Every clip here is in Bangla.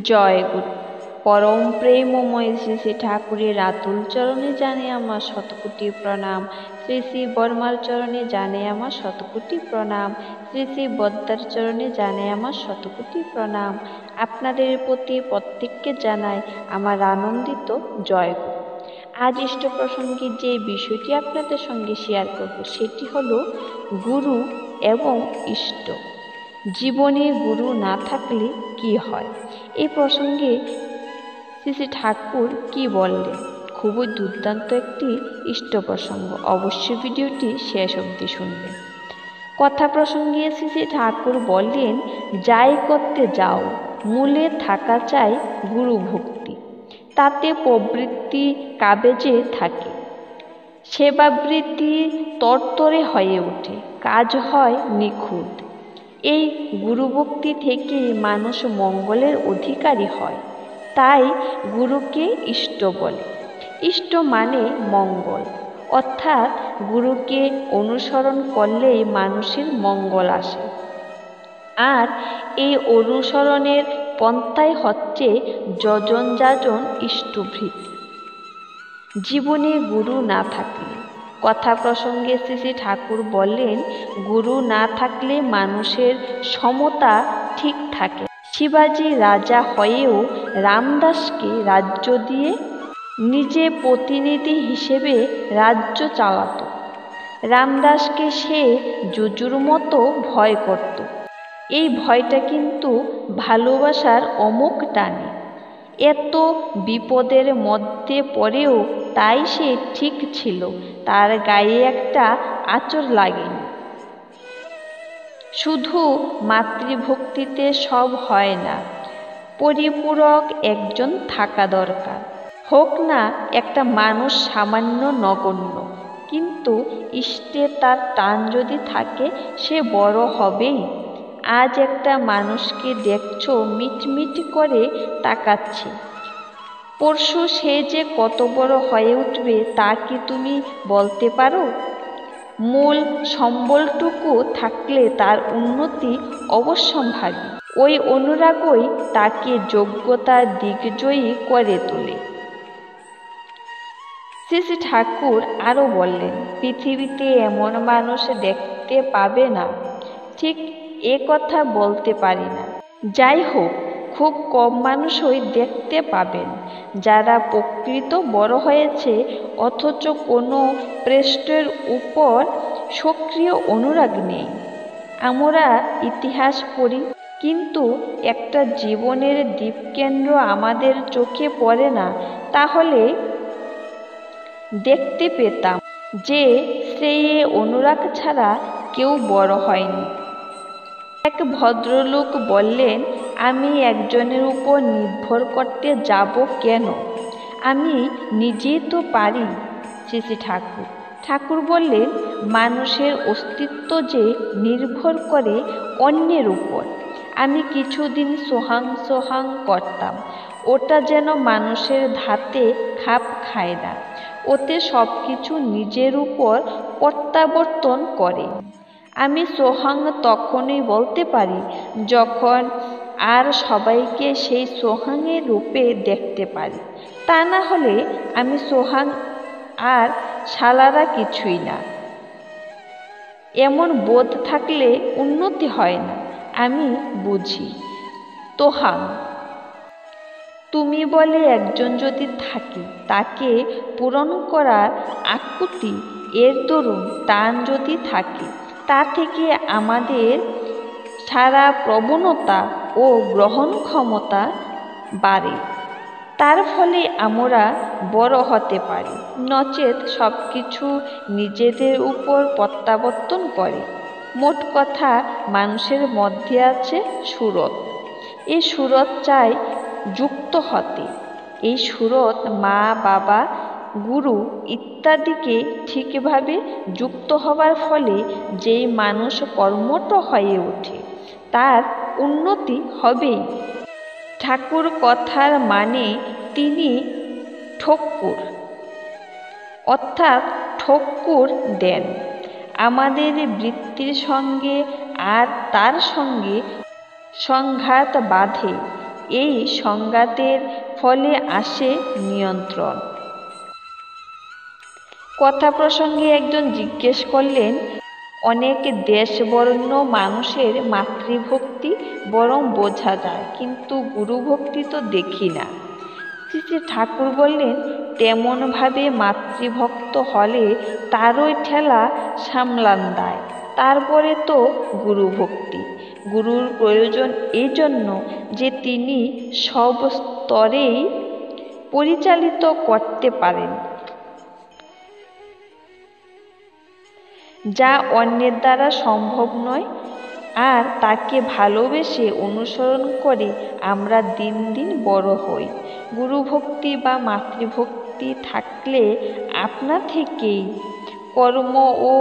জয় গুরু। পরম প্রেমময় শ্রী শ্রী ঠাকুরের আতুল চরণে জানে আমার শতকোটি প্রণাম। শ্রী শ্রী বর্মার চরণে জানে আমার শতকোটি প্রণাম। শ্রী শ্রী বদ্দার চরণে জানে আমার শতকোটি প্রণাম। আপনাদের প্রতি প্রত্যেককে জানাই আমার আনন্দিত জয় গুরু। আজ ইষ্ট প্রসঙ্গে যে বিষয়টি আপনাদের সঙ্গে শেয়ার করব সেটি হলো গুরু এবং ইষ্ট। জীবনে গুরু না থাকলে কি হয়? এই প্রসঙ্গে শ্রী শ্রী ঠাকুর কি বললেন? খুবই দুর্দান্ত একটি ইষ্ট প্রসঙ্গ। অবশ্যই ভিডিওটি শেষ অবধি শুনবেন। কথা প্রসঙ্গে শ্রী শ্রী ঠাকুর বললেন, যাই করতে যাও মূলে থাকা চাই গুরু ভক্তি, তাতে প্রবৃত্তি কাবেজে থাকে, সেবাবৃত্তি তরতরে হয়ে ওঠে, কাজ হয় নিখুঁত। এই গুরুভক্তি থেকে মানুষ মঙ্গলের অধিকারী হয়, তাই গুরুকে ইষ্ট বলে। ইষ্ট মানে মঙ্গল, অর্থাৎ গুরুকে অনুসরণ করলেই মানুষের মঙ্গল আসে। আর এই অনুসরণের পন্থাই হচ্ছে যজন যাজন ইষ্টভৃতি। জীবনে গুরু না থাকলে, কথা প্রসঙ্গে শ্রী শ্রী ঠাকুর বললেন, গুরু না থাকলে মানুষের সমতা ঠিক থাকে। শিবাজি রাজা হয়েও রামদাসকে রাজ্য দিয়ে নিজে প্রতিনিধি হিসেবে রাজ্য চালাত। রামদাসকে সে জুজুর মতো ভয় করত। এই ভয়টা কিন্তু ভালোবাসার অমুক টানে। এত বিপদের মধ্যে পড়েও তাই সে ঠিক ছিল, তার গায়ে একটা আঁচড় লাগেনি। শুধু মাতৃভক্তিতে সব হয় না, পরিপূরক একজন থাকা দরকার। হোক না একটা মানুষ সামান্য নগণ্য, কিন্তু ইষ্টে তার টান যদি থাকে সে বড় হবেই। আজ একটা মানুষকে দেখছো মিটমিট করে তাকাচ্ছে, পরশু সে যে কত বড় হয়ে উঠবে তা কি তুমি বলতে পারো? মূল সম্বলটুকু থাকলে তার উন্নতি অবশ্যম্ভাবী। ওই অনুরাগই তাকে যোগ্যতার দিগ্জয়ী করে তোলে। শ্রী শ্রী ঠাকুর আরও বললেন, পৃথিবীতে এমন মানুষ দেখতে পাবে না, ঠিক এ কথা বলতে পারি না। যাই হোক, খুব কম মানুষই দেখতে পাবেন যারা প্রকৃত বড় হয়েছে অথচ কোনো পৃষ্ঠের উপর সক্রিয় অনুরাগ নেই। আমরা ইতিহাস পড়ি, কিন্তু একটা জীবনের দীপকেন্দ্র আমাদের চোখে পড়ে না। তাহলে দেখতে পেতাম যে সেই অনুরাগ ছাড়া কেউ বড় হয়নি। এক ভদ্রলোক বললেন, আমি একজনের উপর নির্ভর করতে যাব কেন? আমি নিজেই তো পারি। শ্রী শ্রী ঠাকুর বললেন, মানুষের অস্তিত্ব যে নির্ভর করে অন্যের উপর। আমি কিছুদিন সোহাং করতাম, ওটা যেন মানুষের ধাতে খাপ খায় না। ওতে সব কিছু নিজের উপর প্রত্যাবর্তন করে। আমি সোহাং তখনই বলতে পারি যখন আর সবাইকে সেই সোহাংয়ের রূপে দেখতে পারি। তা না হলে আমি সোহাং আর শালারা কিছুই না। এমন বোধ থাকলে উন্নতি হয় না। আমি বুঝি তোহাং। তুমি বলে একজন যদি থাকে, তাকে পূরণ করার আকুতি, এর দরুন টান যদি থাকে, তা থেকে আমাদের সারা প্রবণতা ও গ্রহণ ক্ষমতা বাড়ে। তার ফলে আমরা বড় হতে পারি, নচেত সব কিছু নিজেদের উপর প্রত্যাবর্তন করে। মোট কথা, মানুষের মধ্যে আছে সুরত। এই সুরত চাই যুক্ত হতে। এই সুরত মা, বাবা, গুরু ইত্যাদিকে ঠিকভাবে যুক্ত হবার ফলে যেই মানুষ কর্মঠ হয়ে ওঠে তার উন্নতি হবেই। ঠাকুর কথার মানে তিনি ঠক্কুর, অর্থাৎ ঠক্কুর দেন। আমাদের বৃত্তির সঙ্গে আর তার সঙ্গে সংঘাত বাধে, এই সংঘাতের ফলে আসে নিয়ন্ত্রণ। কথা প্রসঙ্গে একজন জিজ্ঞেস করলেন, অনেক দেশবর্ণ মানুষের মাতৃভক্তি বরং বোঝা যায়, কিন্তু গুরুভক্তি তো দেখি না। শ্রী শ্রী ঠাকুর বললেন, তেমনভাবে মাতৃভক্ত হলে তারই ঠেলা সামলান দেয়, তারপরে তো গুরুভক্তি। গুরুর প্রয়োজন এই জন্য যে তিনি সব স্তরেই পরিচালিত করতে পারেন, যা অন্যের দ্বারা সম্ভব নয়। আর তাকে ভালোবেসে অনুসরণ করে আমরা দিন দিন বড় হই। গুরুভক্তি বা মাতৃভক্তি থাকলে আপনা থেকেই কর্ম ও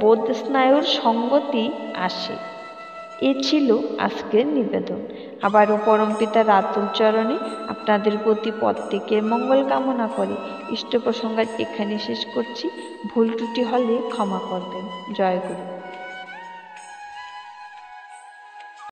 বোধস্নায়ুর সঙ্গতি আসে। এ ছিল আজকের নিবেদন। আবারও পরমপিতা রাতুল চরণে আপনাদের প্রতি প্রত্যেকের মঙ্গল কামনা করে ইষ্ট প্রসঙ্গ এখানে শেষ করছি। ভুল ত্রুটি হলে ক্ষমা করবেন। জয় গুরু।